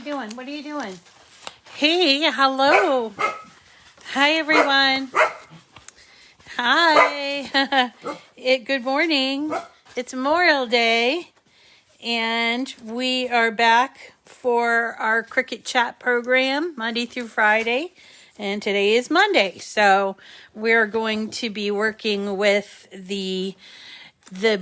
doing? What are you doing? Hey, hello. Hi, everyone. Hi. Good morning. It's Memorial Day, and we are back for our Cricut Chat program, Monday through Friday. And today is Monday, so we're going to be working with the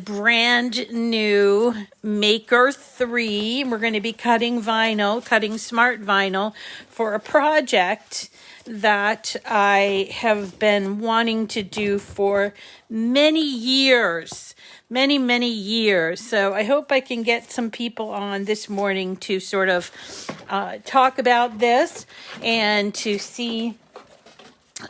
brand new Maker 3. We're going to be cutting smart vinyl for a project that I have been wanting to do for many years. Many years. So I hope I can get some people on this morning to sort of talk about this and to see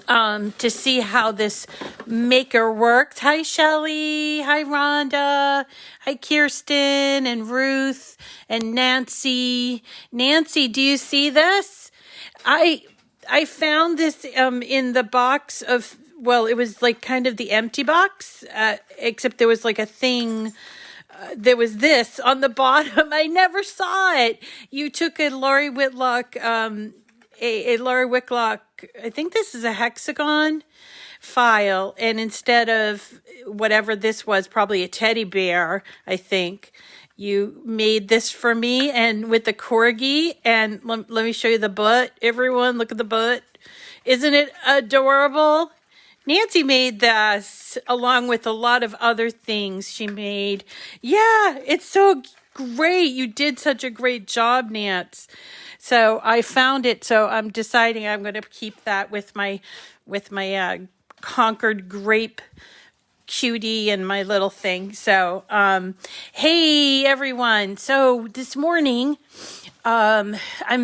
how this maker works. Hi, Shelly. Hi, Rhonda. Hi, Kirsten and Ruth and Nancy. Nancy, do you see this? I found this in the box of, well, it was like kind of the empty box, except there was like a thing. There was this on the bottom. I never saw it. You took a Laurie Whitlock, a Laurie Whitlock, I think this is a hexagon file, and instead of whatever this was, probably a teddy bear, I think, you made this for me, and with the corgi, and let me show you the butt. Everyone, look at the butt. Isn't it adorable? Nancy made this along with a lot of other things she made. Yeah, it's so great. You did such a great job, Nance. So I found it. So I'm deciding I'm going to keep that with my Concord grape cutie and my little thing. So, hey everyone. So this morning, I'm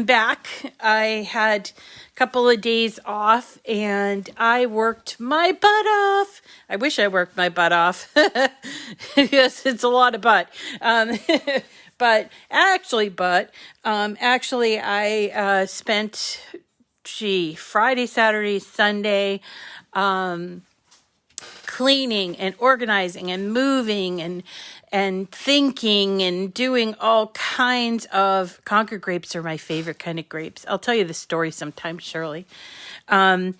back. I had couple of days off and I worked my butt off. I wish I worked my butt off. Yes, it's a lot of butt. But actually I spent Friday, Saturday, Sunday cleaning and organizing and moving and thinking and doing all kinds of Concord grapes are my favorite kind of grapes. I'll tell you the story sometime, Shirley. It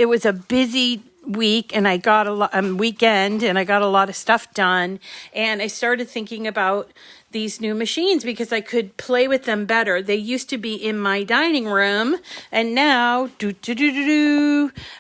was a busy week and I got weekend and I got a lot of stuff done, and I started thinking about these new machines because I could play with them better. They used to be in my dining room, and now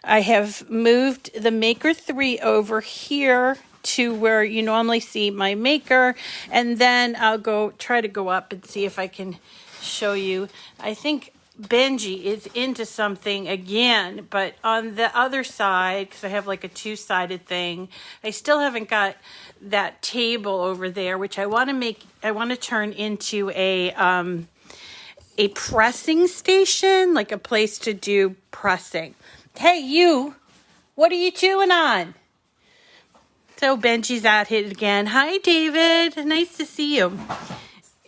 I have moved the Maker 3 over here to where you normally see my maker, and then I'll try to go up and see if I can show you. I think Benji is into something again, but on the other side, because I have like a two-sided thing, I still haven't got that table over there, which I want to turn into a pressing station, like a place to do pressing. Hey, you, what are you chewing on? So Benji's at it again. Hi, David. Nice to see you.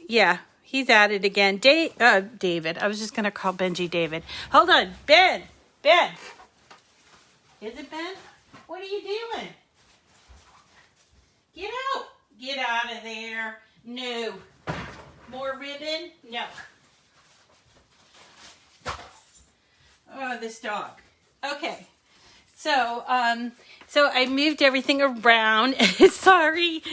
Yeah. He's at it again. David. I was just going to call Benji David. Hold on. Ben. Is it Ben? What are you doing? Get out. Get out of there. No. More ribbon? No. Oh, this dog. Okay. So I moved everything around. Sorry.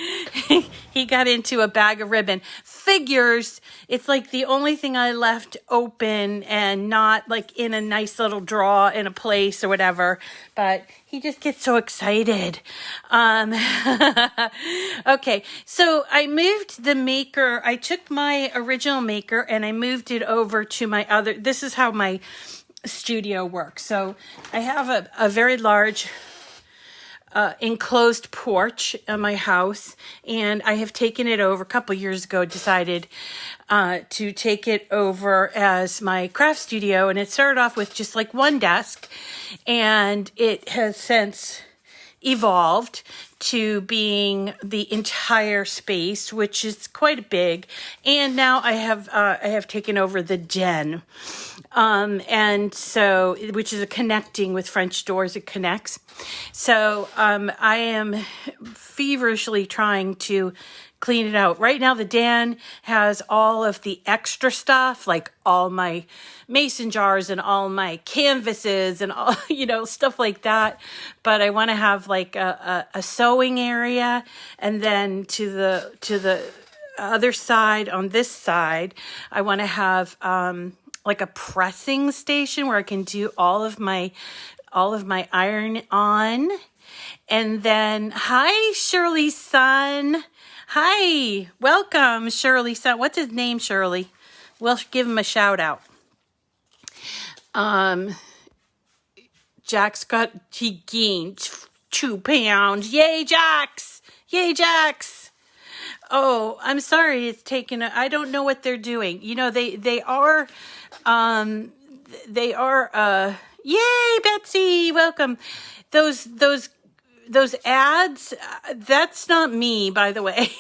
He got into a bag of ribbon. Figures, it's like the only thing I left open and not like in a nice little drawer in a place or whatever. But he just gets so excited. Okay, so I moved the maker. I took my original maker and I moved it over to my other. This is how my studio works. So I have a very large enclosed porch in my house, and I have taken it over a couple years ago, decided to take it over as my craft studio, and it started off with just like one desk, and it has since evolved to being the entire space, which is quite big. And now I have taken over the den. And so, which is a connecting with French doors, it connects. So, I am feverishly trying to clean it out. Right now, the den has all of the extra stuff, like all my mason jars and all my canvases and all, stuff like that. But I want to have like a sewing area, and then to the other side, on this side, I want to have like a pressing station where I can do all of my iron on. And then, hi, Shirley's son. Hi, welcome, Shirley's son. What's his name, Shirley? We'll give him a shout out. Jax he gained 2 pounds. Yay, Jax! Yay, Jax! Oh, I'm sorry. It's taken. I don't know what they're doing. They are. Yay, Betsy! Welcome. Those ads. That's not me, by the way.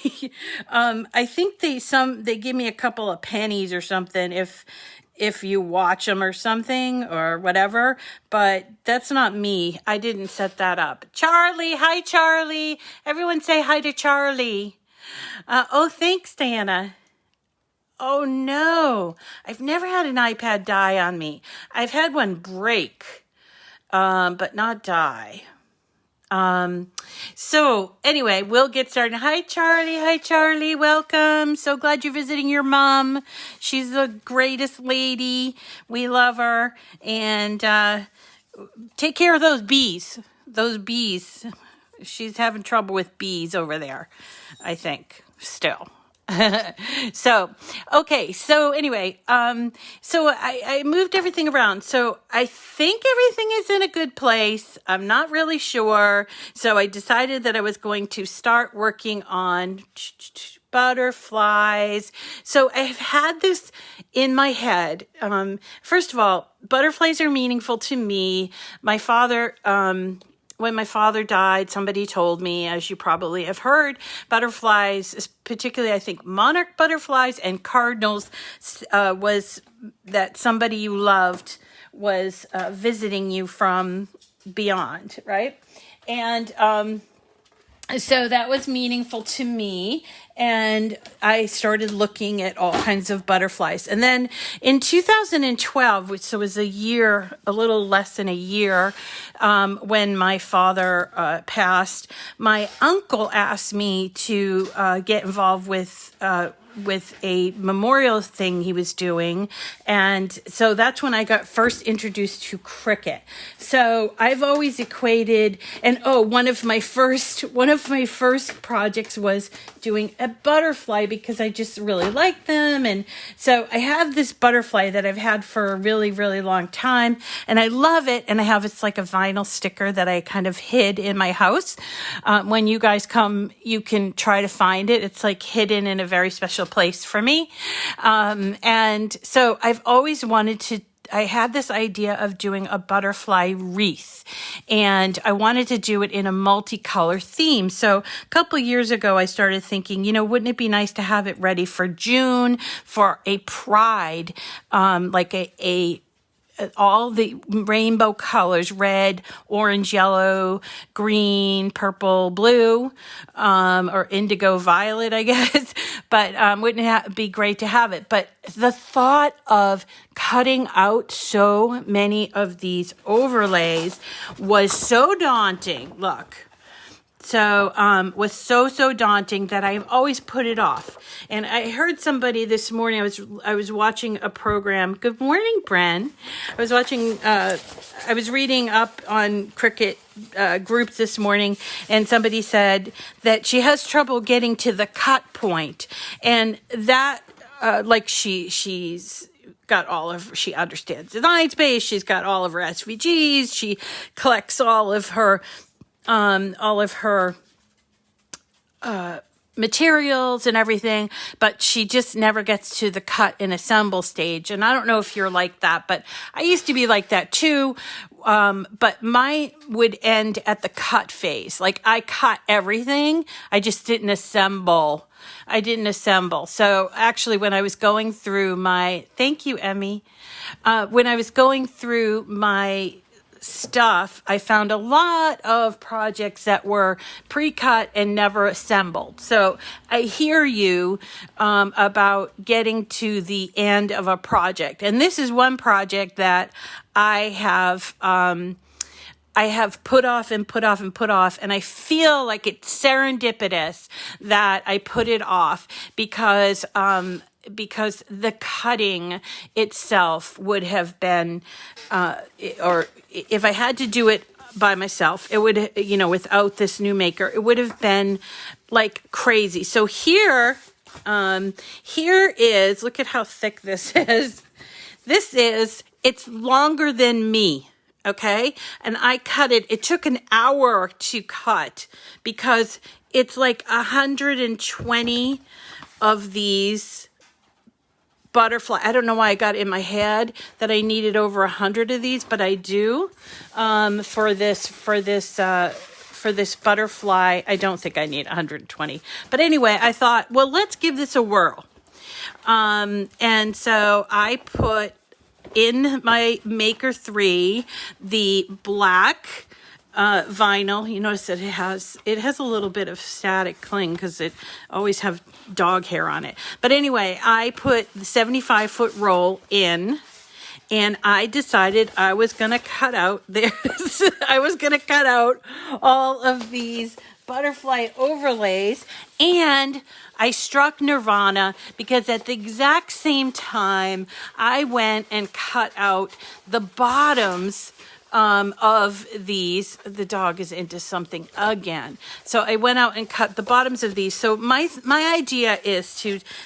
I think they give me a couple of pennies or something if you watch them or something or whatever, but that's not me. I didn't set that up. Charlie, hi, Charlie. Everyone say hi to Charlie. Oh, thanks, Diana. Oh, no. I've never had an iPad die on me. I've had one break, but not die. So anyway, we'll get started. Hi, Charlie. Hi, Charlie. Welcome. So glad you're visiting your mom. She's the greatest lady. We love her. And, take care of those bees. Those bees. She's having trouble with bees over there, I think, still. So, okay. So anyway, so I moved everything around. So I think everything is in a good place. I'm not really sure. So I decided that I was going to start working on butterflies. So I've had this in my head. First of all, butterflies are meaningful to me. My father, when my father died, somebody told me, as you probably have heard, butterflies, particularly I think monarch butterflies and cardinals, was that somebody you loved was visiting you from beyond, right? And so that was meaningful to me. And I started looking at all kinds of butterflies. And then in 2012, which so was a little less than a year, when my father passed, my uncle asked me to get involved with a memorial thing he was doing. And so that's when I got first introduced to Cricut. So I've always equated, and one of my first projects was doing a butterfly because I just really liked them. And so I have this butterfly that I've had for a really, really long time, and I love it. And it's like a vinyl sticker that I kind of hid in my house. When you guys come, you can try to find it. It's like hidden in a very special place for me. And so I've always I had this idea of doing a butterfly wreath, and I wanted to do it in a multicolor theme. So a couple years ago, I started thinking, wouldn't it be nice to have it ready for June for a pride, like all the rainbow colors, red, orange, yellow, green, purple, blue, or indigo violet, I guess. But wouldn't it be great to have it? But the thought of cutting out so many of these overlays was so daunting. Look. So, was so daunting that I've always put it off. And I heard somebody this morning, I was watching a program. Good morning, Bren. I was reading up on Cricut groups this morning, and somebody said that she has trouble getting to the cut point. And that, she's got she understands design space. She's got all of her SVGs. She collects all of her materials and everything, but she just never gets to the cut and assemble stage. And I don't know if you're like that, but I used to be like that too. But mine would end at the cut phase. Like I cut everything. I just didn't assemble. So actually when I was going through thank you, Emmy. When I was going through my stuff, I found a lot of projects that were pre-cut and never assembled. So I hear you about getting to the end of a project. And this is one project that I have put off and put off and put off, and I feel like it's serendipitous that I put it off because the cutting itself would have been, or if I had to do it by myself, it would, without this new maker, it would have been like crazy. So here is, look at how thick this is. It's longer than me. Okay. And I cut it. It took an hour to cut because it's like 120 of these butterfly. I don't know why I got in my head that I needed over 100 of these, but I do. For this butterfly, I don't think I need 120. But anyway, I thought, well, let's give this a whirl. And so I put in my Maker 3 the black vinyl. You notice that it has a little bit of static cling because it always have dog hair on it. But anyway, I put the 75-foot roll in, and I decided I was going to cut out all of these butterfly overlays, and I struck Nirvana because at the exact same time I went and cut out the bottoms of these. The dog is into something again. So I went out and cut the bottoms of these. So my idea is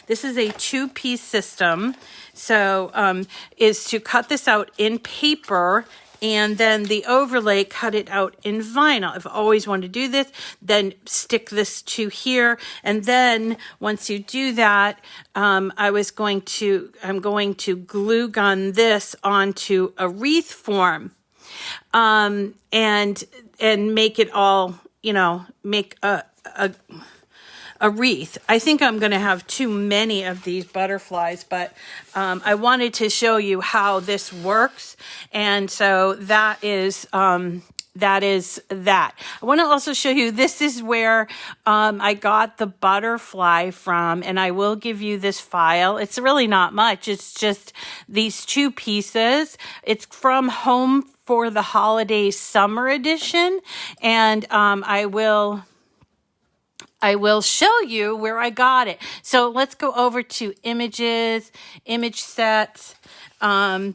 this is a 2-piece system. So is to cut this out in paper, and then the overlay, cut it out in vinyl. I've always wanted to do this. Then stick this to here. And then once you do that, I'm going to glue gun this onto a wreath form. And make it all, make a wreath. I think I'm going to have too many of these butterflies, but I wanted to show you how this works. And so that is that. I want to also show you, this is where I got the butterfly from, and I will give you this file. It's really not much. It's just these 2 pieces. It's from Home for the Holidays Summer Edition, and I will show you where I got it. So let's go over to images, image sets, and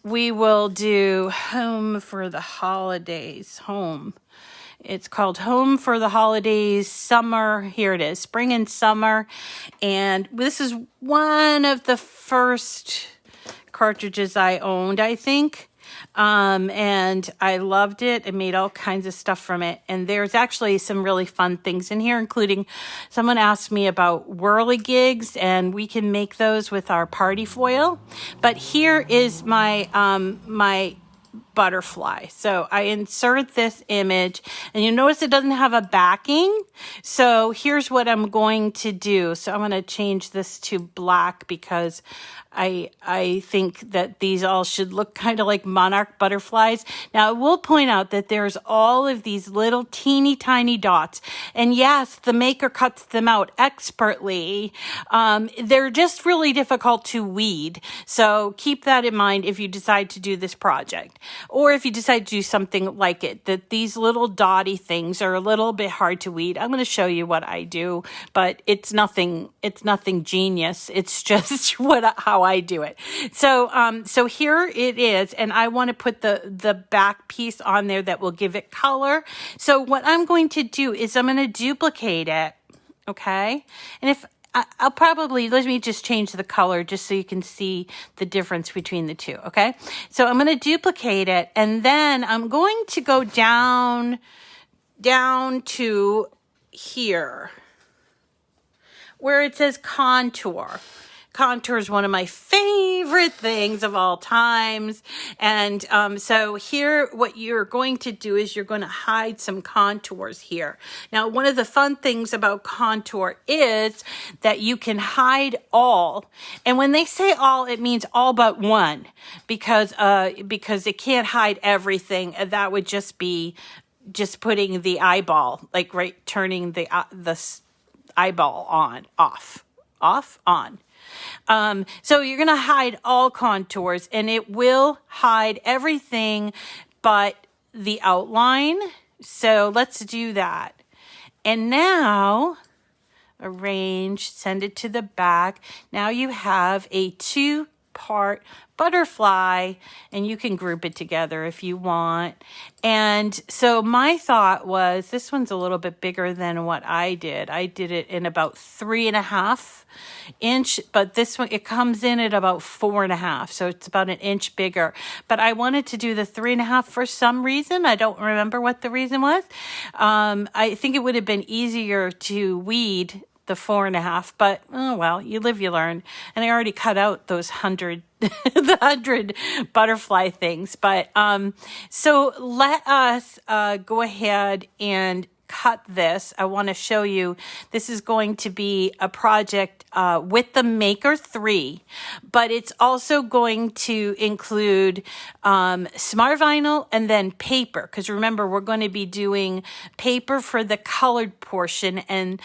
we will do Home for the Holidays. It's called Home for the Holidays Summer. Here it is, Spring and Summer. And this is one of the first cartridges I owned, I think. And I loved it. I made all kinds of stuff from it. And there's actually some really fun things in here, including someone asked me about whirligigs, and we can make those with our party foil. But here is my, my butterfly. So I insert this image, and you notice it doesn't have a backing. So here's what I'm going to do. So I'm going to change this to black because I think that these all should look kind of like monarch butterflies. Now, I will point out that there's all of these little teeny tiny dots. And yes, the maker cuts them out expertly. They're just really difficult to weed. So keep that in mind if you decide to do this project. Or if you decide to do something like it, that these little dotty things are a little bit hard to weed. I'm going to show you what I do, but it's nothing genius. It's just how I do it. So here it is, and I want to put the back piece on there that will give it color. So what I'm going to do is I'm going to duplicate it, okay? And if I'll probably, let me just change the color just so you can see the difference between the two, okay? So I'm going to duplicate it, and then I'm going to go down to here. where it says contour. Contour is one of my favorite things of all times. And so here, what you're going to do is you're going to hide some contours here. Now, one of the fun things about contour is that you can hide all. And when they say all, it means all but one, because it can't hide everything. That would just be just putting the eyeball, like turning the eyeball on, off, on. So you're going to hide all contours, and it will hide everything but the outline. So let's do that. And now arrange, send it to the back. Now you have a 2-part butterfly, and you can group it together if you want. And so my thought was, this one's a little bit bigger than what I did. I did it in about 3.5 inch, but this one, it comes in at about 4.5. So it's about an inch bigger, but I wanted to do the 3.5 for some reason. I don't remember what the reason was. I think it would have been easier to weed the 4.5, but oh well, you live, you learn. And I already cut out those 100 the 100 butterfly things. But so let us go ahead and cut this. I want to show you, this is going to be a project with the Maker 3, but it's also going to include smart vinyl and then paper, because remember, we're going to be doing paper for the colored portion and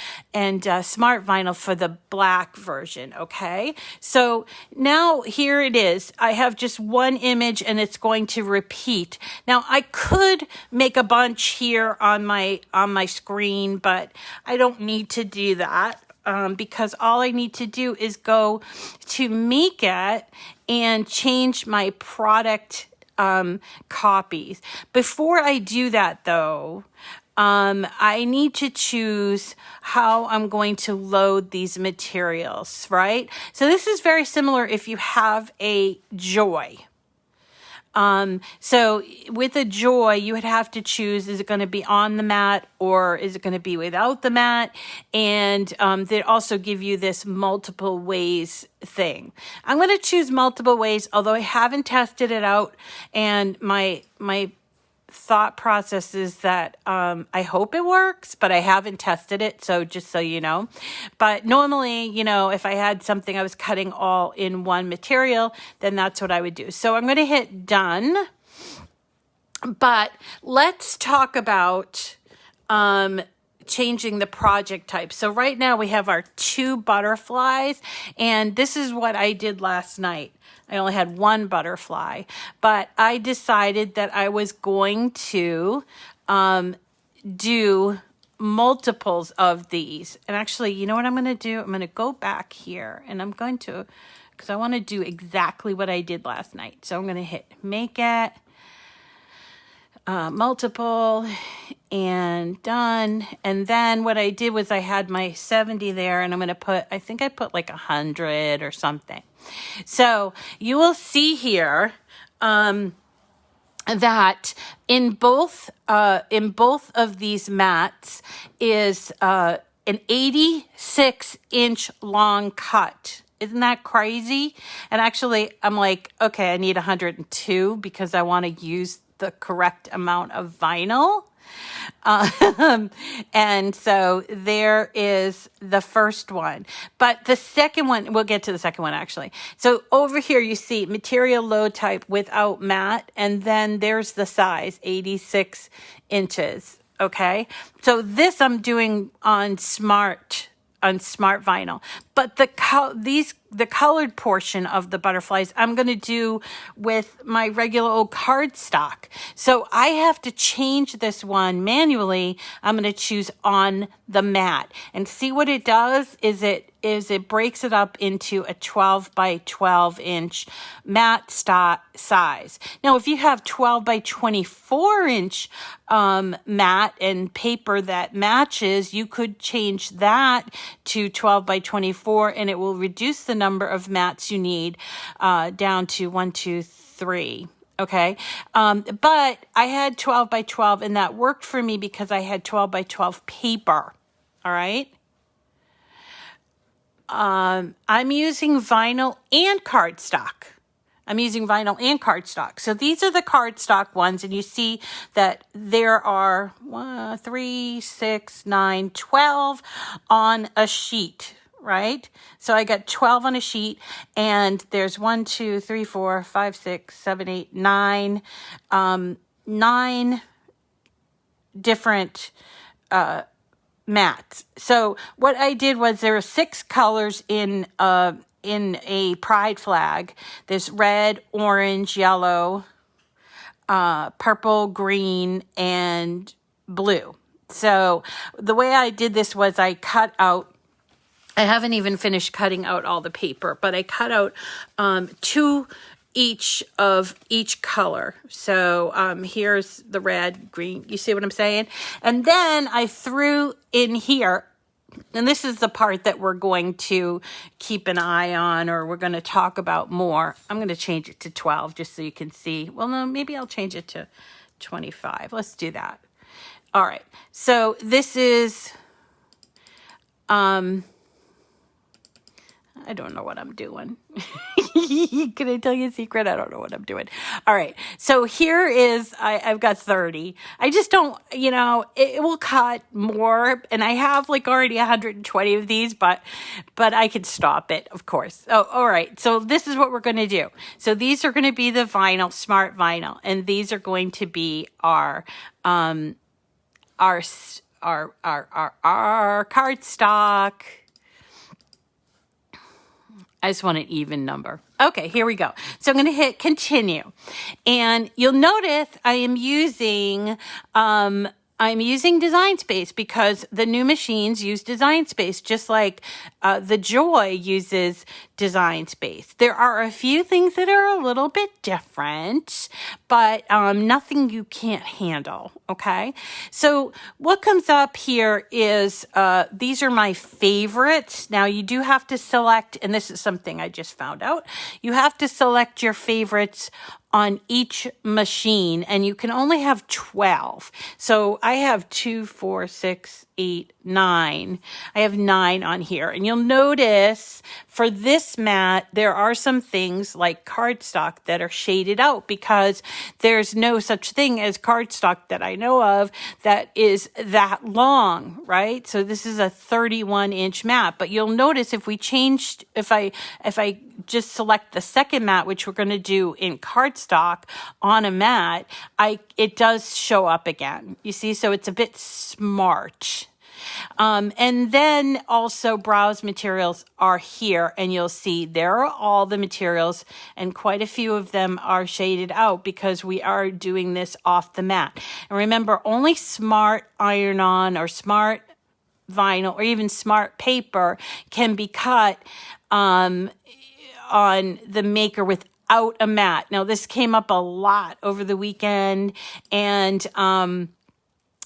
smart vinyl for the black version. Okay, so now here it is. I have just one image and it's going to repeat. Now I could make a bunch here on my screen, but I don't need to do that because all I need to do is go to Make It and change my product copies. Before I do that though, I need to choose how I'm going to load these materials, right? So this is very similar if you have a Joy. So with a Joy, you would have to choose, is it going to be on the mat or is it going to be without the mat? And they also give you this multiple ways thing. I'm going to choose multiple ways, although I haven't tested it out. And my thought process is that I hope it works, but I haven't tested it, so just so you know. But normally, you know, if I had something I was cutting all in one material, then that's what I would do. So I'm going to hit done. But let's talk about changing the project type. So right now we have our 2 butterflies, and this is what I did last night. I only had 1 butterfly, but I decided that I was going to do multiples of these. And actually, you know what I'm going to do? I'm going to go back here and I'm going to, because I want to do exactly what I did last night. So I'm going to hit Make It, multiple, and done. And then what I did was I had my 70 there, and I'm going to put, I think I put like 100 or something. So you will see here that in both of these mats is an 86-inch long cut. Isn't that crazy? And actually, I'm like, okay, I need 102 because I want to use the correct amount of vinyl. And so there is the first one, but the second one, we'll get to the second one actually. So over here you see material load type without mat, and then there's the size, 86 inches. Okay. So this I'm doing on smart vinyl, but the colored portion of the butterflies I'm going to do with my regular old cardstock. So I have to change this one manually. I'm going to choose on the mat, and see what it does is it breaks it up into a 12 by 12 inch mat size. Now, if you have 12 by 24 inch mat and paper that matches, you could change that to 12 by 24, and it will reduce the number of mats you need down to 1, 2, 3. Okay. But I had 12 by 12, and that worked for me because I had 12 by 12 paper. All right. I'm using vinyl and cardstock. So these are the cardstock ones, and you see that there are 1, 3, 6, 9, 12 on a sheet, right? So I got 12 on a sheet, and there's 1, 2, 3, 4, 5, 6, 7, 8, 9, 9 different mats. So what I did was there were 6 colors in a pride flag. There's red, orange, yellow, purple, green, and blue. So the way I did this was I haven't even finished cutting out all the paper, but I cut out 2 each of each color. So here's the red, green. You see what I'm saying? And then I threw in here, and this is the part that we're going to keep an eye on, or we're going to talk about more. I'm going to change it to 12 just so you can see. Well, no, maybe I'll change it to 25. Let's do that. All right. So this is, I don't know what I'm doing. Can I tell you a secret? I don't know what I'm doing. All right. So here is, I've got 30. I just don't, it will cut more. And I have like already 120 of these, but I could stop it, of course. Oh, all right. So this is what we're going to do. So these are going to be the vinyl, smart vinyl. And these are going to be our cardstock. I just want an even number. Okay, here we go. So I'm going to hit continue. And you'll notice I am using Design Space because the new machines use Design Space, just like the Joy uses Design Space. There are a few things that are a little bit different, but nothing you can't handle, okay? So what comes up here is these are my favorites. Now you do have to select, and this is something I just found out, you have to select your favorites on each machine, and you can only have 12. So I have 2, 4, 6, 8, 9. I have 9 on here. And you'll notice for this mat, there are some things like cardstock that are shaded out because there's no such thing as cardstock that I know of that is that long, right? So this is a 31-inch mat. But you'll notice if I just select the second mat, which we're going to do in cardstock on a mat, it does show up again. You see, so it's a bit smart. And then also browse materials are here, and you'll see there are all the materials, and quite a few of them are shaded out because we are doing this off the mat. And remember, only smart iron-on or smart vinyl or even smart paper can be cut on the maker without a mat. Now, this came up a lot over the weekend, and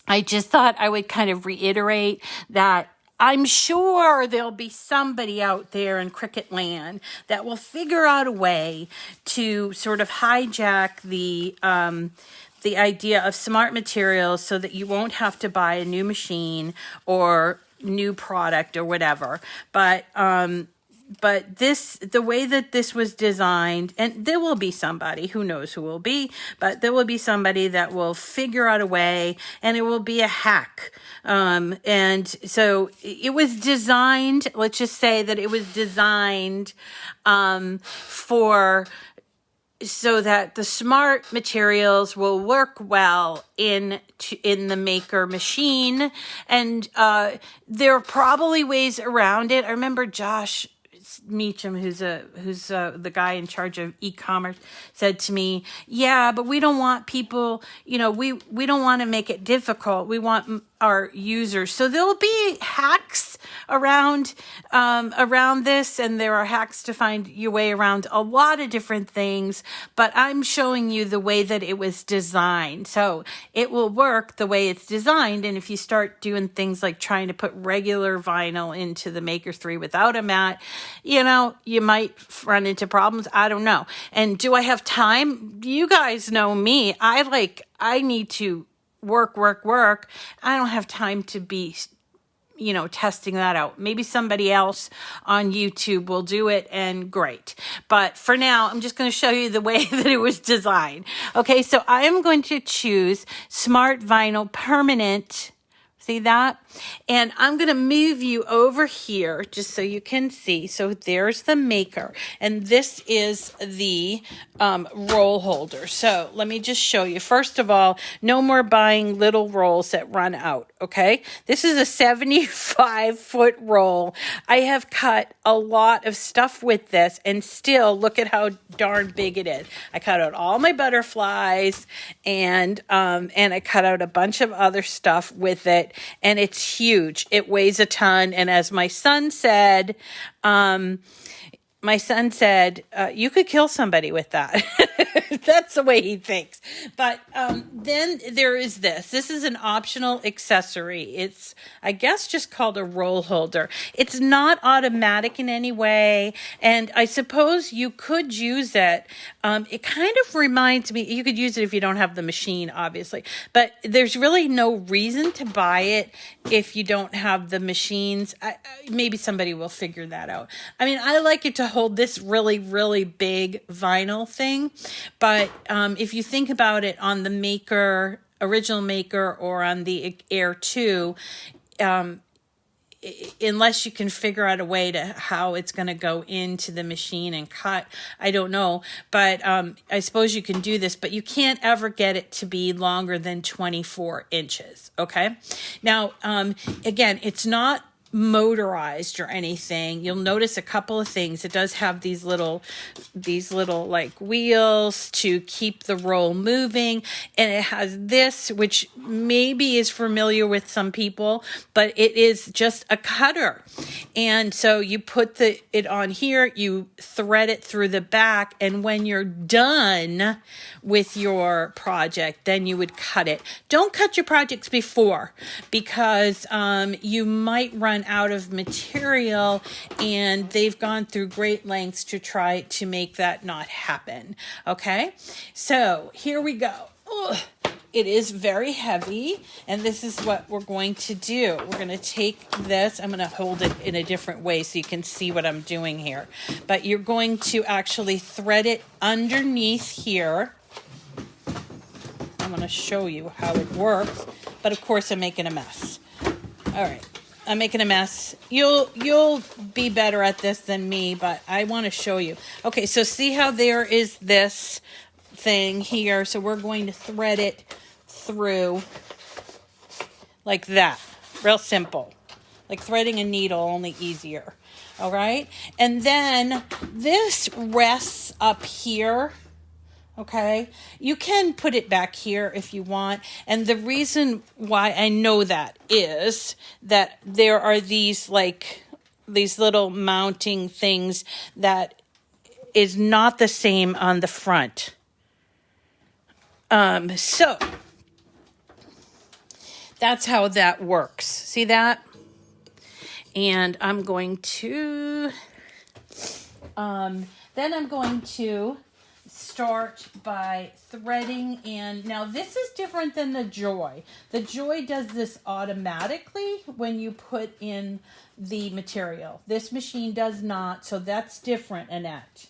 I just thought I would kind of reiterate that I'm sure there'll be somebody out there in Cricut land that will figure out a way to sort of hijack the idea of smart materials so that you won't have to buy a new machine or new product or whatever. But the way that this was designed, and there will be somebody, who knows who will be, but there will be somebody that will figure out a way, and it will be a hack. And so it was designed, let's just say that it was designed so that the smart materials will work well in the maker machine. And there are probably ways around it. I remember Josh Meacham, who's the guy in charge of e-commerce, said to me, yeah, but we don't want people, we don't want to make it difficult. We want our users. So there'll be hacks around this, and there are hacks to find your way around a lot of different things, but I'm showing you the way that it was designed. So it will work the way it's designed. And if you start doing things like trying to put regular vinyl into the Maker 3 without a mat, you might run into problems. I don't know. And do I have time? You guys know me. I need to work. I don't have time to be testing that out. Maybe somebody else on YouTube will do it, and great. But for now, I'm just going to show you the way that it was designed. Okay, so I am going to choose Smart Vinyl Permanent. See that? And I'm going to move you over here just so you can see. So there's the maker. And this is the roll holder. So let me just show you. First of all, no more buying little rolls that run out. Okay? This is a 75-foot roll. I have cut a lot of stuff with this, and still look at how darn big it is. I cut out all my butterflies, and I cut out a bunch of other stuff with it. And it's huge. It weighs a ton. And as my son said, you could kill somebody with that. That's the way he thinks. But then there is this. This is an optional accessory. It's, I guess, just called a roll holder. It's not automatic in any way. And I suppose you could use it. It kind of reminds me, you could use it if you don't have the machine, obviously. But there's really no reason to buy it if you don't have the machines. Maybe somebody will figure that out. I mean, I like it to hold this really, really big vinyl thing. But if you think about it on the Maker, original Maker, or on the Air 2, unless you can figure out a way to how it's going to go into the machine and cut, I don't know. But I suppose you can do this, but you can't ever get it to be longer than 24 inches. Okay. Now, again, it's not motorized or anything. You'll notice a couple of things. It does have these little like wheels to keep the roll moving, and it has this, which maybe is familiar with some people, but it is just a cutter. And so you put it on here, you thread it through the back, and when you're done with your project, then you would cut it. Don't cut your projects before, because you might run out of material, and they've gone through great lengths to try to make that not happen. Okay, so here we go. Ugh. It is very heavy, and this is what we're going to do. We're going to take this. I'm going to hold it in a different way so you can see what I'm doing here. But you're going to actually thread it underneath here. I'm going to show you how it works, but of course I'm making a mess. All right. I'm making a mess. You'll be better at this than me, but I want to show you. Okay, so see how there is this thing here. So we're going to thread it through like that. Real simple. Like threading a needle, only easier. All right? And then this rests up here. Okay, you can put it back here if you want. And the reason why I know that is that there are these little mounting things that is not the same on the front. So that's how that works. See that? And I'm going to, then I'm going to start by threading. And now this is different than the Joy. The Joy does this automatically when you put in the material. This machine does not, so that's different, Annette,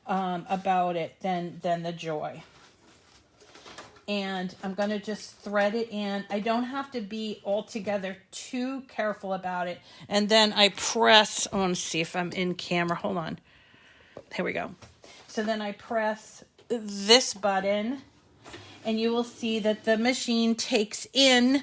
about it than the Joy. And I'm going to just thread it in. I don't have to be altogether too careful about it. And then I press, I want to see if I'm in camera. Hold on. Here we go. So then I press this button, and you will see that the machine takes in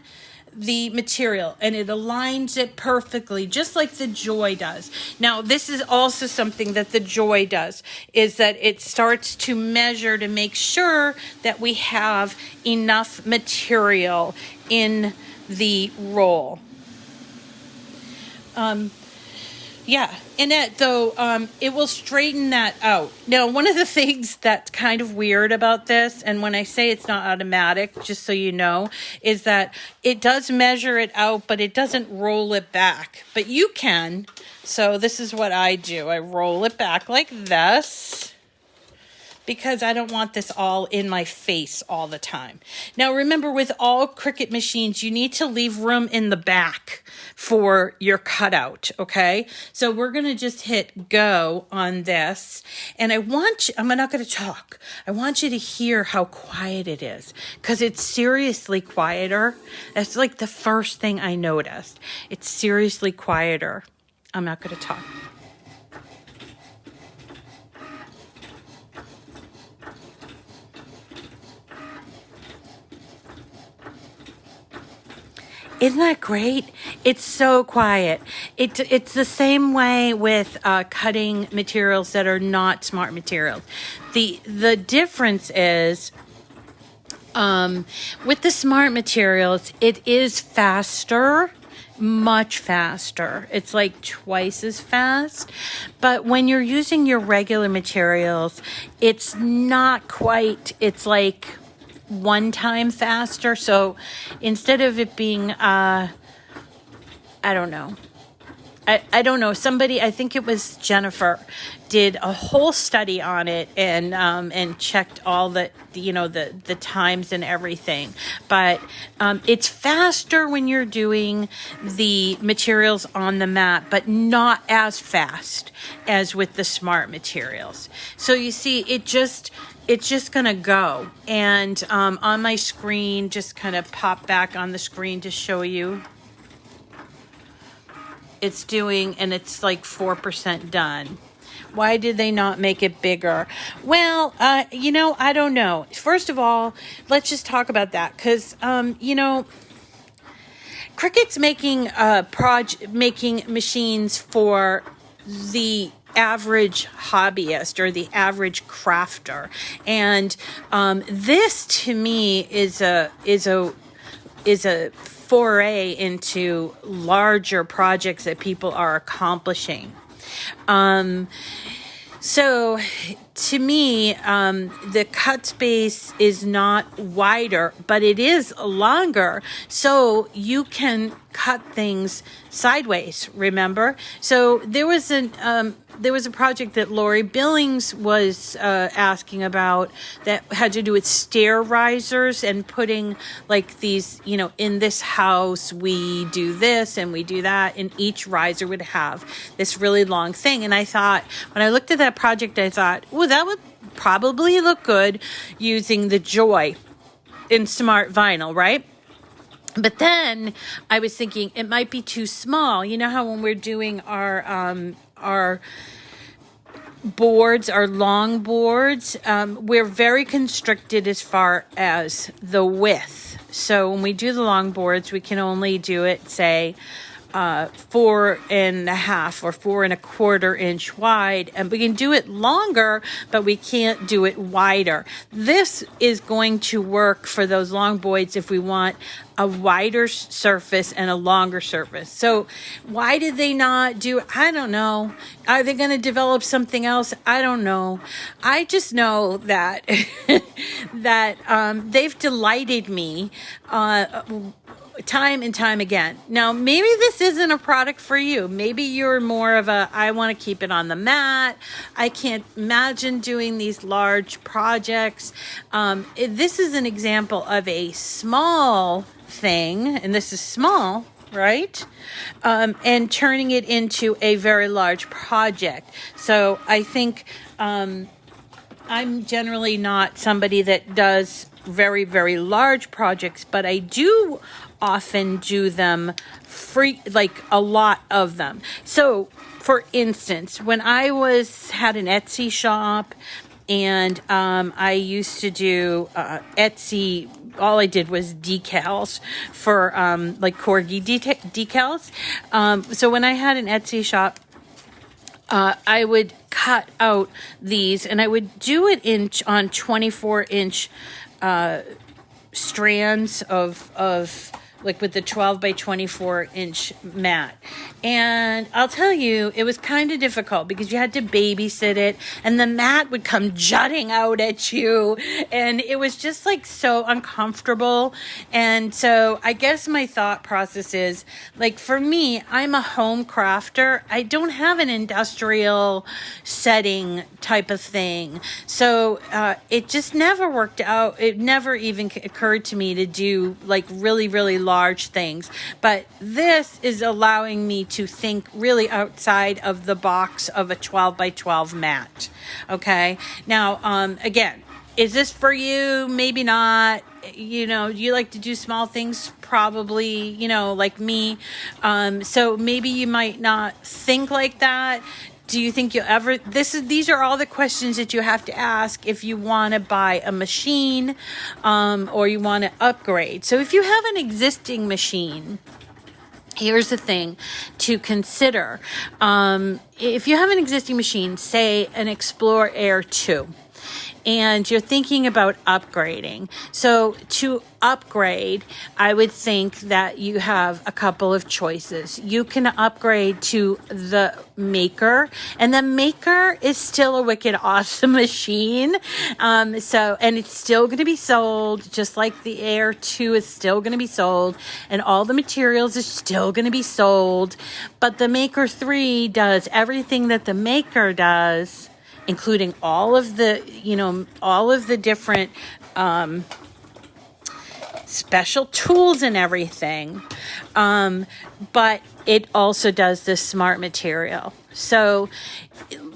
the material, and it aligns it perfectly, just like the Joy does. Now, this is also something that the Joy does, is that it starts to measure to make sure that we have enough material in the roll. Yeah, Annette, though, it will straighten that out. Now, one of the things that's kind of weird about this, and when I say it's not automatic, just so you know, is that it does measure it out, but it doesn't roll it back. But you can. So this is what I do. I roll it back like this. because I don't want this all in my face all the time. Now, remember, with all Cricut machines, you need to leave room in the back for your cutout, okay? So we're going to just hit go on this. And I'm not going to talk. I want you to hear how quiet it is, because it's seriously quieter. That's like the first thing I noticed. It's seriously quieter. I'm not going to talk. Isn't that great? It's so quiet. It's the same way with cutting materials that are not smart materials. The difference is with the smart materials, it is faster, much faster. It's like twice as fast. But when you're using your regular materials, it's not quite, it's like 1 time faster. So instead of it being, I don't know. I don't know. Somebody, I think it was Jennifer, did a whole study on it and checked all the times and everything. But it's faster when you're doing the materials on the mat, but not as fast as with the smart materials. So you see, it's just going to go. And on my screen, just kind of pop back on the screen to show you. It's doing, and it's like 4% done. Why did they not make it bigger? Well, I don't know. First of all, let's just talk about that, because, Cricut's making machines for the average hobbyist or the average crafter, and this to me is a foray into larger projects that people are accomplishing. So to me, the cut space is not wider, but it is longer, so you can cut things sideways, remember? So there was a project that Lori Billings was asking about that had to do with stair risers and putting like these, in this house we do this and we do that, and each riser would have this really long thing. And I thought, when I looked at that project, I thought, well, that would probably look good using the Joy in smart vinyl, right? But then I was thinking it might be too small. You know how when we're doing our boards, our long boards, we're very constricted as far as the width. So when we do the long boards, we can only do it, say, 4.5 or 4.25 inch wide, and we can do it longer, but we can't do it wider. This is going to work for those long boards if we want a wider surface and a longer surface. So why did they not do, I don't know. Are they going to develop something else? I don't know. I just know that they've delighted me time and time again. Now, maybe this isn't a product for you. Maybe you're more of I want to keep it on the mat. I can't imagine doing these large projects. This is an example of a small thing, and this is small, right? And turning it into a very large project. So I think I'm generally not somebody that does very, very large projects, but I do often do them free, like a lot of them. So for instance, when I had an Etsy shop, and I used to do Etsy, all I did was decals for like corgi decals. So when I had an Etsy shop, I would cut out these, and I would do it on 24-inch strands of like with the 12 by 24 inch mat. And I'll tell you, it was kind of difficult because you had to babysit it and the mat would come jutting out at you. And it was just like so uncomfortable. And so I guess my thought process is, like, for me, I'm a home crafter. I don't have an industrial setting type of thing. So it just never worked out. It never even occurred to me to do like really, really large things. But this is allowing me to think really outside of the box of a 12 by 12 mat. Okay. Now, again, is this for you? Maybe not. You know, you like to do small things, probably, you know, like me. So maybe you might not think like that. Do you think you'll ever, these are all the questions that you have to ask if you want to buy a machine, or you want to upgrade. So if you have an existing machine, here's the thing to consider. If you have an existing machine, say an Explorer Air 2, and you're thinking about upgrading. So to upgrade, I would think that you have a couple of choices. You can upgrade to the Maker, and the Maker is still a wicked awesome machine. And it's still going to be sold, just like the Air 2 is still going to be sold, and all the materials are still going to be sold. But the Maker 3 does everything that the Maker does, including all of the different special tools and everything. But it also does this smart material. So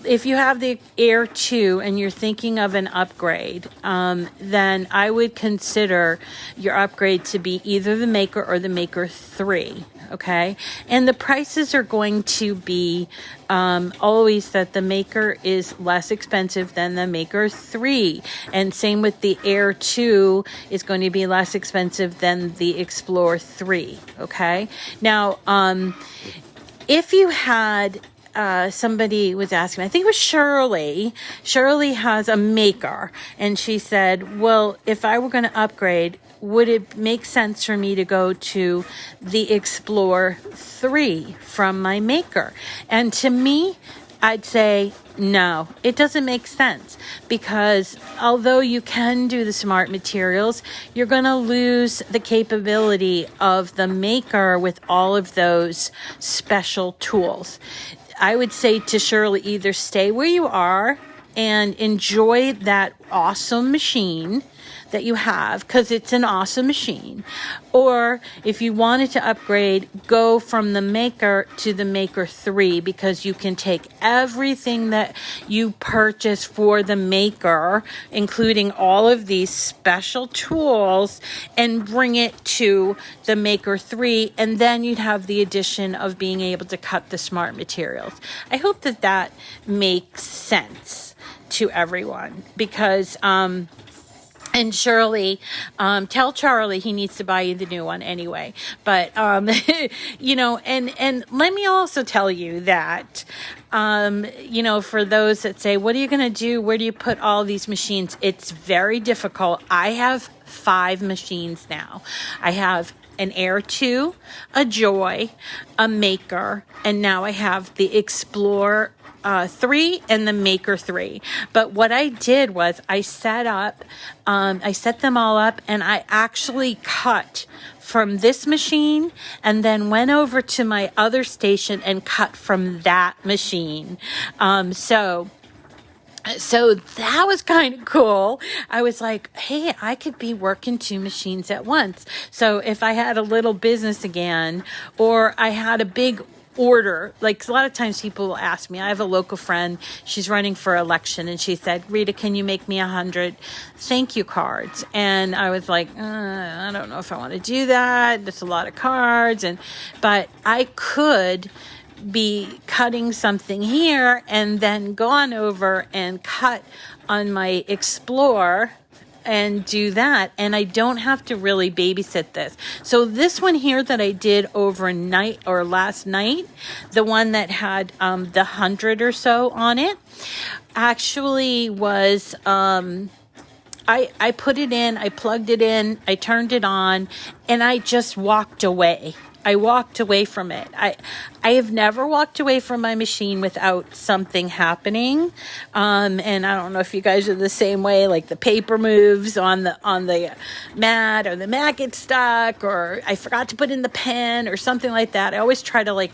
if you have the Air 2 and you're thinking of an upgrade, then I would consider your upgrade to be either the Maker or the Maker 3. Okay. And the prices are going to be always that the Maker is less expensive than the Maker 3. And same with the Air 2 is going to be less expensive than the Explorer 3. Okay. Now, if you had, somebody was asking me, I think it was Shirley. Shirley has a Maker, and she said, well, if I were going to upgrade, would it make sense for me to go to the Explorer 3 from my Maker? And to me, I'd say no, it doesn't make sense, because although you can do the smart materials, you're going to lose the capability of the Maker with all of those special tools. I would say to Shirley, either stay where you are and enjoy that awesome machine that you have, because it's an awesome machine. Or if you wanted to upgrade, go from the Maker to the Maker 3, because you can take everything that you purchase for the Maker, including all of these special tools, and bring it to the Maker 3, and then you'd have the addition of being able to cut the smart materials. I hope that that makes sense to everyone, because and Shirley, tell Charlie he needs to buy you the new one anyway. But, you know, and let me also tell you that, you know, for those that say, what are you going to do? Where do you put all these machines? It's very difficult. I have 5 machines now. I have an Air 2, a Joy, a Maker, and now I have the Explorer 3 and the Maker 3. But what I did was I set them all up, and I actually cut from this machine and then went over to my other station and cut from that machine. So that was kind of cool. I was like, hey, I could be working 2 machines at once. So if I had a little business again, or I had a big order, like a lot of times people will ask me, I have a local friend, she's running for election, and she said, Rita, can you make me 100 thank you cards? And I was like, I don't know if I want to do that. That's a lot of cards. But I could be cutting something here and then go on over and cut on my Explorer and do that, and I don't have to really babysit this. So this one here that I did overnight or last night, the one that had the 100 or so on it, actually was I put it in, I plugged it in, I turned it on, and I just walked away. I walked away from it. I have never walked away from my machine without something happening. And I don't know if you guys are the same way, like the paper moves on the mat, or the mat gets stuck, or I forgot to put in the pen or something like that. I always try to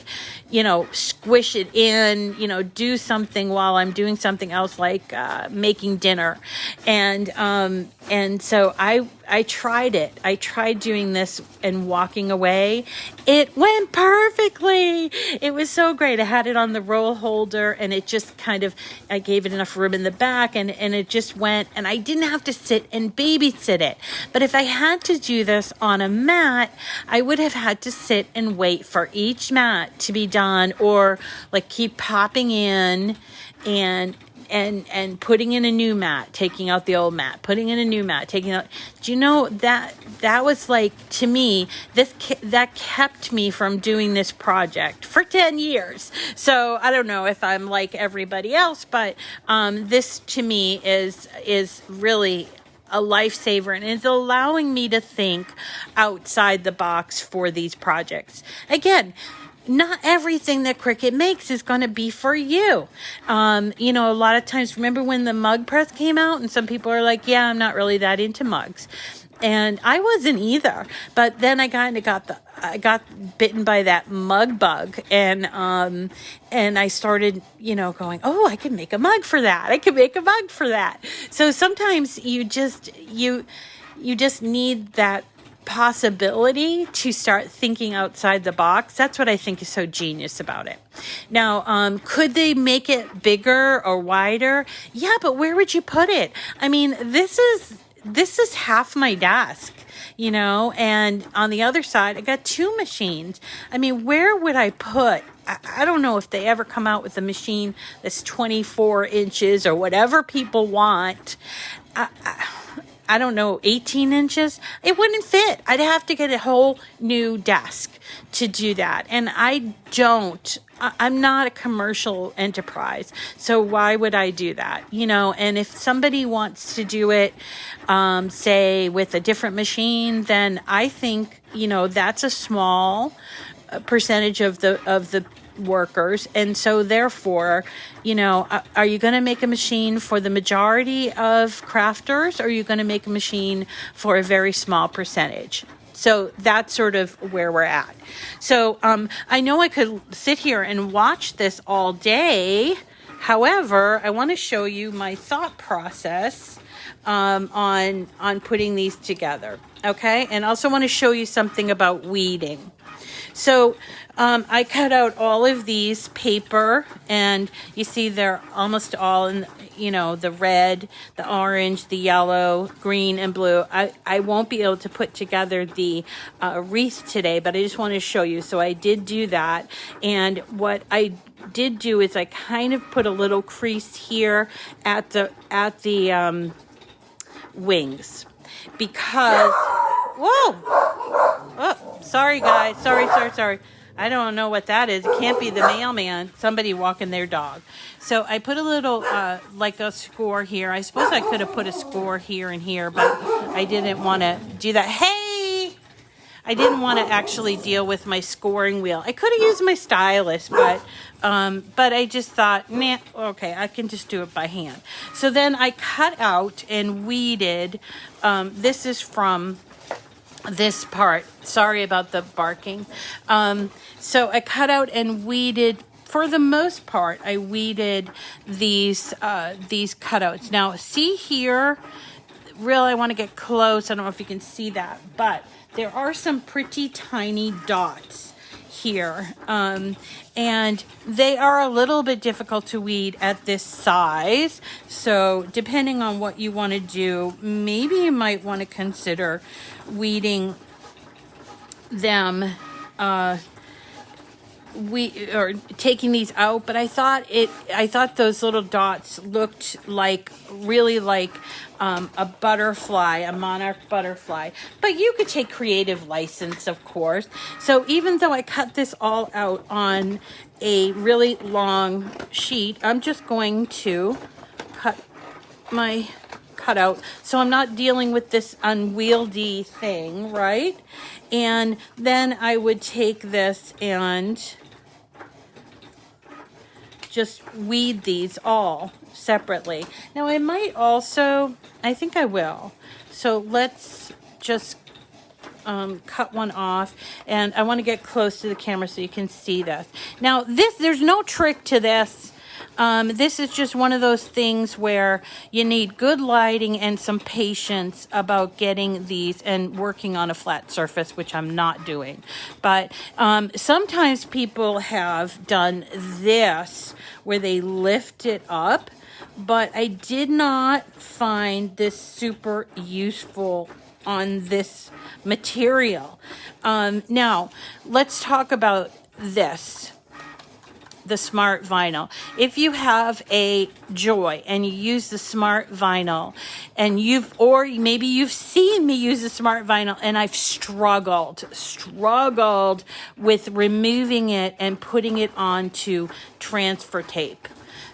squish it in, do something while I'm doing something else, like making dinner. And so I tried it. I tried doing this and walking away. It went perfectly. It was so great. I had it on the roll holder, and it just I gave it enough room in the back, and it just went, and I didn't have to sit and babysit it. But if I had to do this on a mat, I would have had to sit and wait for each mat to be done, or keep popping in and putting in a new mat, taking out the old mat, putting in a new mat, taking out. Do you know that was to me, that kept me from doing this project for 10 years. So I don't know if I'm like everybody else, but this to me is really a lifesaver, and it's allowing me to think outside the box for these projects. Again, not everything that Cricut makes is going to be for you. A lot of times, remember when the mug press came out, and some people are like, yeah, I'm not really that into mugs. And I wasn't either. But then I got bitten by that mug bug, and I started, going, oh, I can make a mug for that. I can make a mug for that. So sometimes you just need that possibility to start thinking outside the box. That's what I think is so genius about it. Now, could they make it bigger or wider? Yeah, but where would you put it? I mean, this is half my desk, and on the other side, I got two machines. I mean, where would I put? I don't know if they ever come out with a machine that's 24 inches or whatever people want. I don't know, 18 inches, it wouldn't fit. I'd have to get a whole new desk to do that. And I'm not a commercial enterprise. So why would I do that? And if somebody wants to do it, say with a different machine, then I think, that's a small percentage of the workers. And so therefore, are you going to make a machine for the majority of crafters, or are you going to make a machine for a very small percentage? So that's sort of where we're at. So I know I could sit here and watch this all day. However, I want to show you my thought process on putting these together. Okay. And also want to show you something about weeding. So I cut out all of these paper, and you see they're almost all in, the red, the orange, the yellow, green, and blue. I won't be able to put together the wreath today, but I just want to show you. So I did do that. And what I did do is I kind of put a little crease here at the wings, because, whoa, oh, sorry guys, sorry. I don't know what that is. It can't be the mailman. Somebody walking their dog. So I put a little, like a score here. I suppose I could have put a score here and here, but I didn't want to do that. Hey! I didn't want to actually deal with my scoring wheel. I could have used my stylus, but I just thought, nah, okay, I can just do it by hand. So then I cut out and weeded. This is from this part. Sorry about the barking. So I cut out and weeded. For the most part, I weeded these cutouts. Now, see here, really, I want to get close. I don't know if you can see that, but there are some pretty tiny dots here, and they are a little bit difficult to weed at this size. So depending on what you want to do, maybe you might want to consider weeding them, or taking these out. But I thought those little dots looked really like a butterfly, a monarch butterfly. But you could take creative license, of course. So even though I cut this all out on a really long sheet, I'm just going to cut cut out, so I'm not dealing with this unwieldy thing, right? And then I would take this and just weed these all separately. Now I might also, I think I will. So let's just cut one off, and I want to get close to the camera so you can see this. Now there's no trick to this. This is just one of those things where you need good lighting and some patience about getting these and working on a flat surface, which I'm not doing. But sometimes people have done this where they lift it up, but I did not find this super useful on this material. Now, let's talk about this. The smart vinyl. If you have a Joy and you use the smart vinyl, and maybe you've seen me use the smart vinyl, and I've struggled with removing it and putting it onto transfer tape.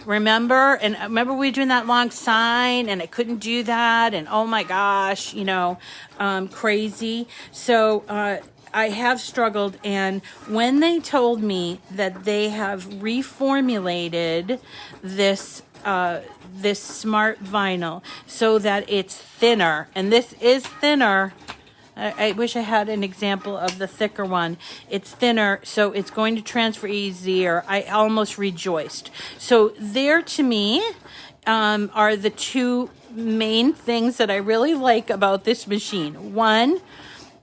Remember we were doing that long sign and I couldn't do that, and oh my gosh, crazy. So I have struggled, and when they told me that they have reformulated this smart vinyl so that it's thinner, and this is thinner. I wish I had an example of the thicker one. It's thinner, so it's going to transfer easier. I almost rejoiced. So there, to me, are the two main things that I really like about this machine. One,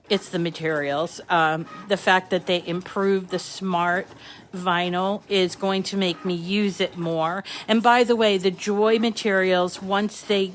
it's the materials. The fact that they improved the smart vinyl is going to make me use it more. And by the way, the Joy materials, once they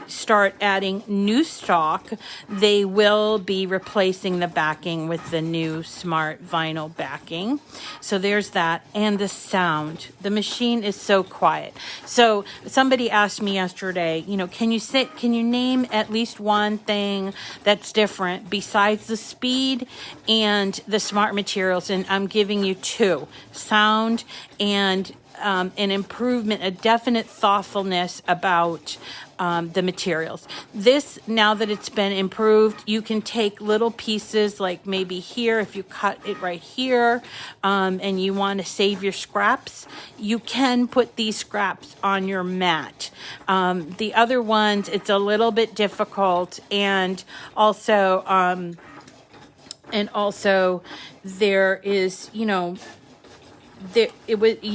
start adding new stock, they will be replacing the backing with the new smart vinyl backing. So there's that. And the sound. The machine is so quiet. So somebody asked me yesterday, can you name at least one thing that's different besides the speed and the smart materials? And I'm giving you two: sound and an improvement, a definite thoughtfulness about the materials. This, now that it's been improved, you can take little pieces, like maybe here, if you cut it right here, and you want to save your scraps, you can put these scraps on your mat. The other ones, it's a little bit difficult, and also there is, you'd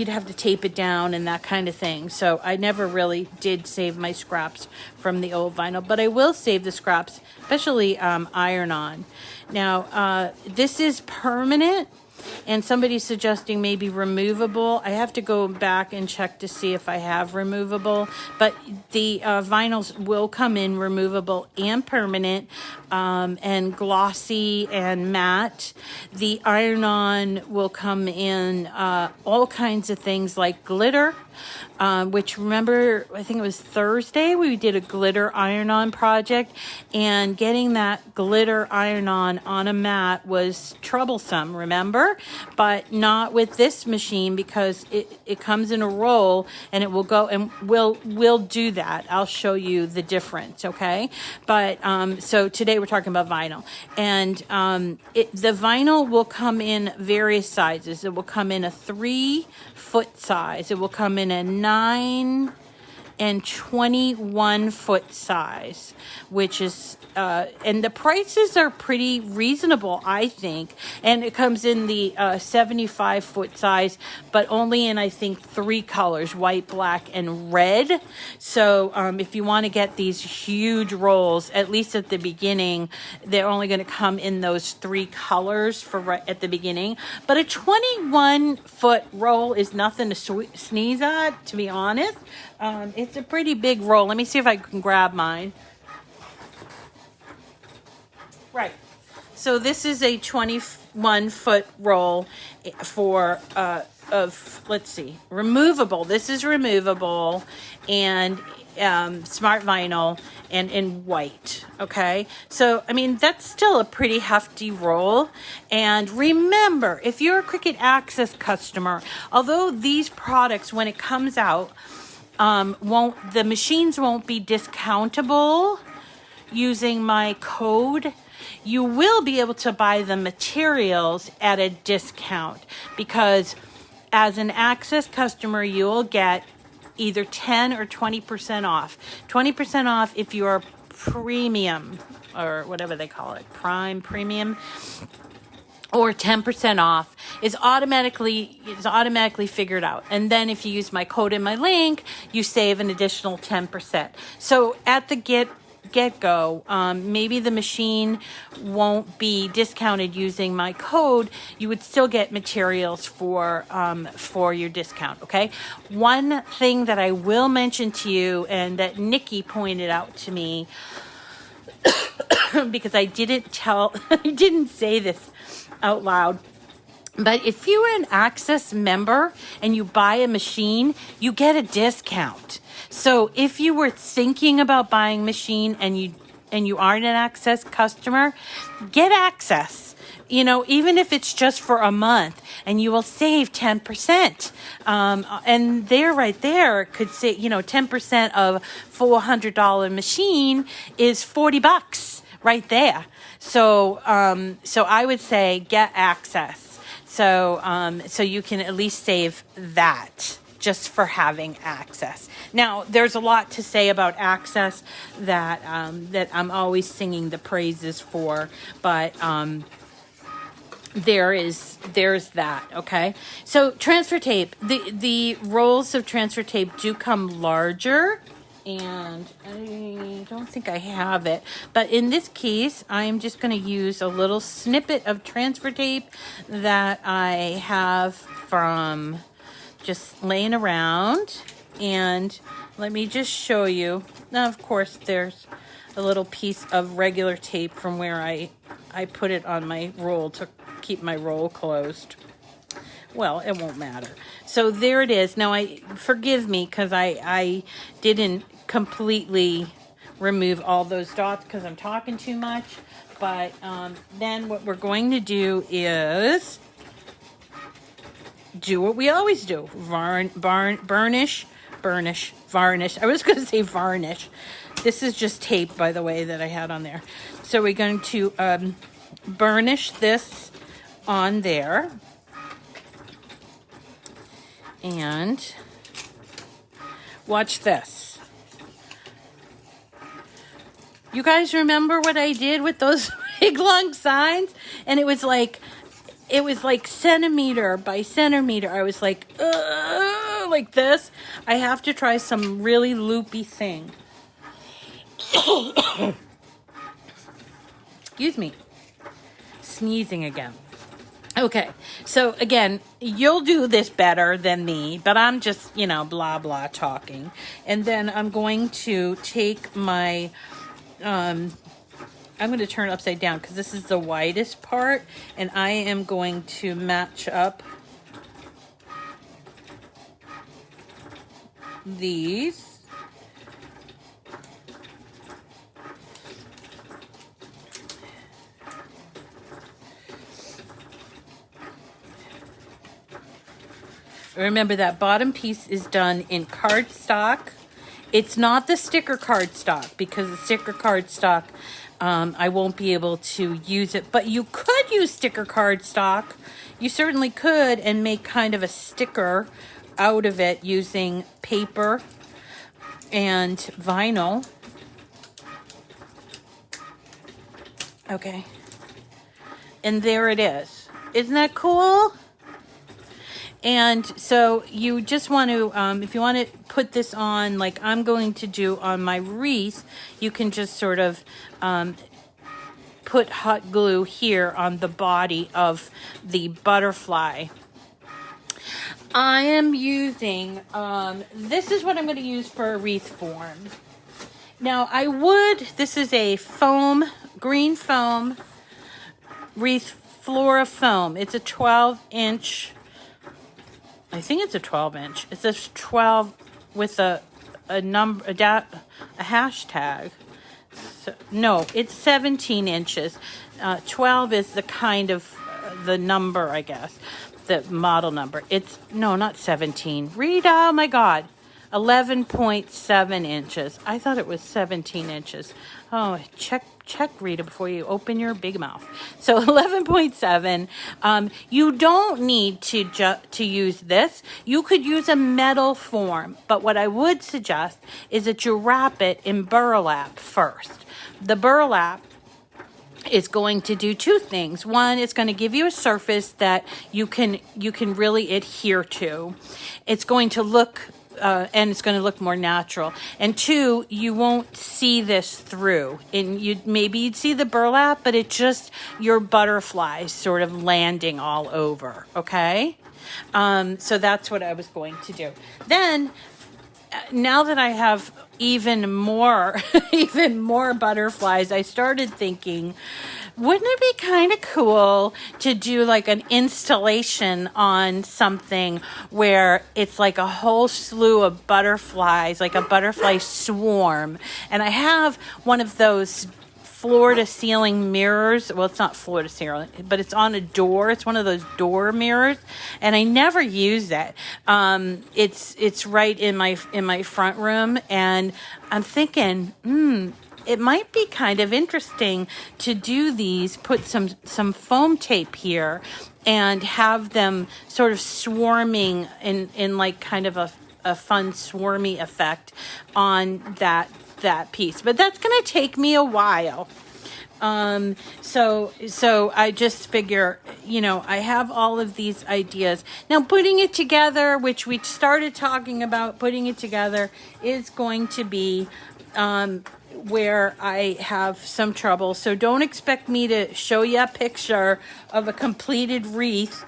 have to tape it down and that kind of thing. So I never really did save my scraps from the old vinyl, but I will save the scraps, especially iron-on. Now, this is permanent, and somebody's suggesting maybe removable. I have to go back and check to see if I have removable, but the vinyls will come in removable and permanent, and glossy and matte. The iron-on will come in all kinds of things like glitter, which, remember, I think it was Thursday, we did a glitter iron-on project, and getting that glitter iron-on a mat was troublesome, remember? But not with this machine, because it comes in a roll, and it will go, and we'll do that. I'll show you the difference, okay? But so today we're talking about vinyl, and the vinyl will come in various sizes. It will come in a 3-foot size. It will come in a 9 and 21 foot size, which is and the prices are pretty reasonable, I think. And it comes in the 75 foot size, but only in, I think, 3 colors: white, black, and red. So if you want to get these huge rolls, at least at the beginning, they're only going to come in those 3 colors at the beginning. But a 21 foot roll is nothing to sneeze at, to be honest. It's a pretty big roll. Let me see if I can grab mine. Right. So this is a 21 foot roll for let's see, removable. This is removable, and smart vinyl, and in white. Okay, so I mean, that's still a pretty hefty roll. And remember, if you're a Cricut Access customer, although these products, when it comes out, the machines won't be discountable using my code. You will be able to buy the materials at a discount because as an Access customer, you will get either 10 or 20% off. 20% off if you are premium or whatever they call it, prime, premium, or 10% off is automatically figured out. And then if you use my code and my link, you save an additional 10%. So at the get-go, maybe the machine won't be discounted using my code. You would still get materials for your discount, okay? One thing that I will mention to you and that Nikki pointed out to me because I didn't say this out loud, but if you are an Access member and you buy a machine, you get a discount. So if you were thinking about buying a machine and you aren't an Access customer, get Access. You know, even if it's just for a month, and you will save 10%. And right there could say, 10% of $400 machine is $40 right there. So I would say get Access. So you can at least save that just for having Access. Now, there's a lot to say about Access that I'm always singing the praises for, but there's that, okay? So transfer tape, the rolls of transfer tape do come larger, and I don't think I have it, but in this case, I'm just going to use a little snippet of transfer tape that I have from just laying around, and let me just show you. Now, of course, there's a little piece of regular tape from where I put it on my roll to keep my roll closed. Well, it won't matter. So there it is. Now, forgive me because I didn't completely remove all those dots because I'm talking too much. But then what we're going to do is do what we always do. Varnish. I was going to say varnish. This is just tape, by the way, that I had on there. So we're going to burnish this on there. And watch this. You guys remember what I did with those big long signs? And it was like centimeter by centimeter. I was like this. I have to try some really loopy thing. Excuse me. Sneezing again. Okay, so again, you'll do this better than me, but I'm just, blah, blah talking. And then I'm going to take my, I'm going to turn it upside down because this is the widest part, and I am going to match up these. Remember that bottom piece is done in cardstock. It's not the sticker cardstock because the sticker cardstock, I won't be able to use it. But you could use sticker cardstock. You certainly could and make kind of a sticker out of it using paper and vinyl. Okay. And there it is. Isn't that cool? And so you just want to, if you want to put this on, like I'm going to do on my wreath, you can just sort of put hot glue here on the body of the butterfly. I am using, this is what I'm going to use for a wreath form. Now this is a foam, green foam, wreath flora foam. It's a 12-inch. I think it's a 12-inch. It's a 12 with a number, a hashtag. So, no, it's 17 inches. 12 is the kind of the number, I guess, the model number. It's no, not 17. Rita, oh my God, 11.7 inches. I thought it was 17 inches. Oh, check, Rita, before you open your big mouth. So 11.7. You don't need to use this. You could use a metal form, but what I would suggest is that you wrap it in burlap first. The burlap is going to do two things. One, it's going to give you a surface that you can really adhere to. It's going to look and it's going to look more natural. And two, you won't see this through. And you'd see the burlap, but it's just your butterflies sort of landing all over. Okay, so that's what I was going to do. Then, now that I have even more butterflies, I started thinking, wouldn't it be kind of cool to do like an installation on something where it's like a whole slew of butterflies, like a butterfly swarm? And I have one of those floor to ceiling mirrors. Well, it's not floor to ceiling, but it's on a door. It's one of those door mirrors, and I never use it. It's right in my front room, and I'm thinking, it might be kind of interesting to do these. Put some foam tape here, and have them sort of swarming in like kind of a fun swarmy effect on that piece, but that's going to take me a while. So I just figure, I have all of these ideas. Now, putting it together, which we started talking about, putting it together is going to be, where I have some trouble. So don't expect me to show you a picture of a completed wreath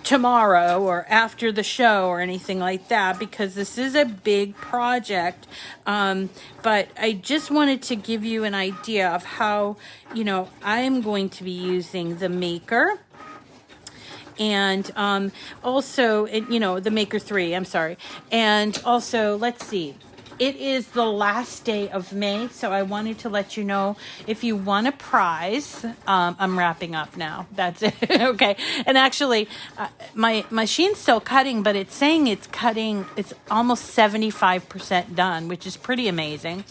tomorrow or after the show or anything like that, because this is a big project. But I just wanted to give you an idea of how, I am going to be using the Maker. And also, the Maker 3, I'm sorry. And also, let's see. It is the last day of May, so I wanted to let you know if you want a prize. I'm wrapping up now. That's it. Okay. And actually, my machine's still cutting, but it's saying it's cutting. It's almost 75% done, which is pretty amazing.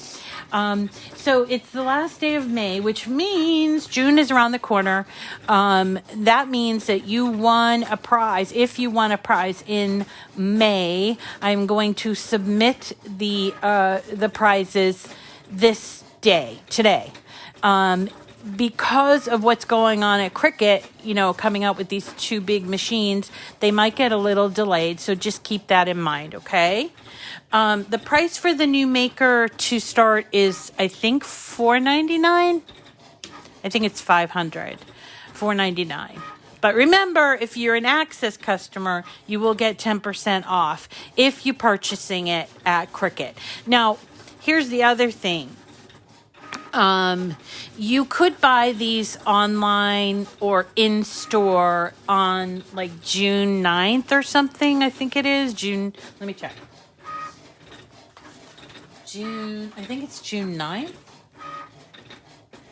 So it's the last day of May, which means June is around the corner. That means that you won a prize. If you won a prize in May, I'm going to submit the prizes today. Because of what's going on at Cricut, coming out with these two big machines, they might get a little delayed. So just keep that in mind, okay? The price for the new Maker to start is, I think, $4.99. I think it's $4.99. But remember, if you're an Access customer, you will get 10% off if you're purchasing it at Cricut. Now, here's the other thing. You could buy these online or in store on like June 9th or something. I think it is June. Let me check. I think it's June 9th.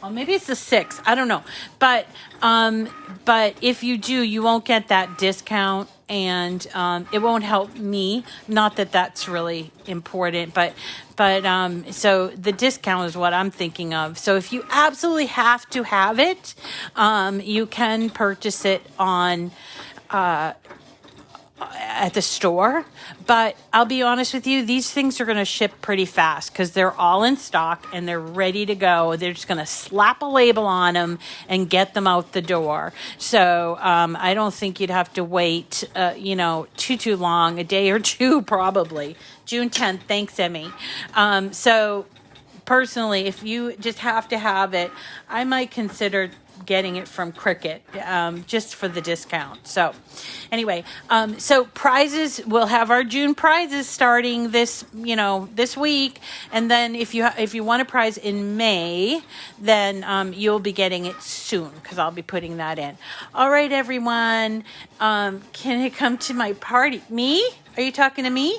Oh, maybe it's the 6th. I don't know. But if you do, you won't get that discount, and it won't help me. Not that that's really important, but so the discount is what I'm thinking of. So if you absolutely have to have it, you can purchase it on at the store. But I'll be honest with you, these things are going to ship pretty fast because they're all in stock and they're ready to go. They're just going to slap a label on them and get them out the door. So I don't think you'd have to wait, too long, a day or two probably. June 10th. Thanks, Emmy. So personally, if you just have to have it, I might consider getting it from Cricut, just for the discount. So anyway, so prizes, we'll have our June prizes starting this week. And then if you want a prize in May, then you'll be getting it soon because I'll be putting that in. All right, everyone. Can you come to my party? Me? Are you talking to me?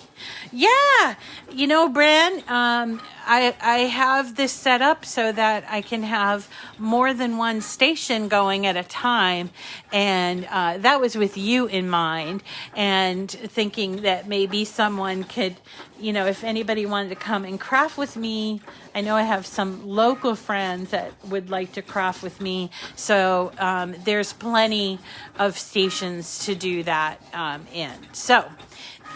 Yeah. You know, Bran, I have this set up so that I can have more than one station going at a time. And that was with you in mind, and thinking that maybe someone could, you know, if anybody wanted to come and craft with me. I know I have some local friends that would like to craft with me. So there's plenty of stations to do that in. So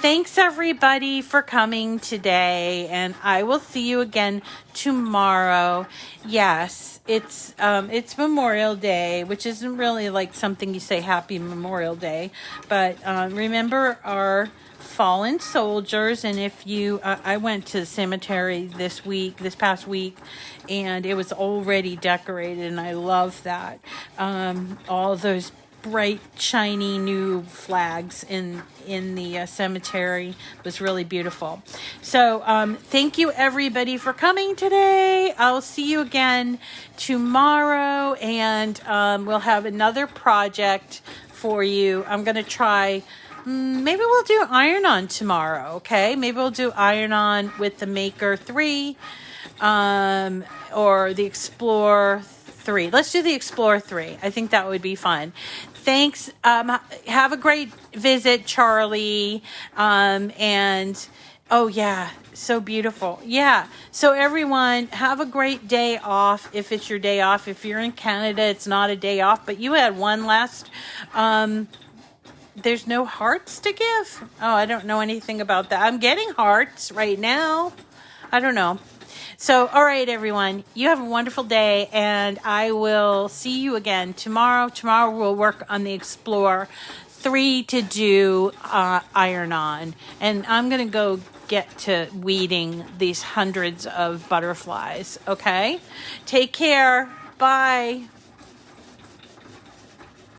thanks everybody for coming today, and I will see you again tomorrow. Yes, it's Memorial Day, which isn't really like something you say Happy Memorial Day, but remember our fallen soldiers. And if you I went to the cemetery this past week, and it was already decorated, and I love that. All those bright shiny new flags in the cemetery was really beautiful. So thank you everybody for coming today. I'll see you again tomorrow, and we'll have another project for you. I'm gonna try, maybe we'll do iron-on tomorrow. Okay, maybe we'll do iron-on with the Maker 3 or the Explore 3. Let's do the Explore 3. I think that would be fun. Thanks. Have a great visit, Charlie. And oh yeah, so beautiful. Yeah. So everyone, have a great day off. If it's your day off, if you're in Canada, it's not a day off, but you had one last. There's no hearts to give. Oh, I don't know anything about that. I'm getting hearts right now. I don't know. So, all right, everyone, you have a wonderful day, and I will see you again tomorrow. Tomorrow we'll work on the Explore 3 to do iron-on, and I'm going to go get to weeding these hundreds of butterflies, okay? Take care. Bye.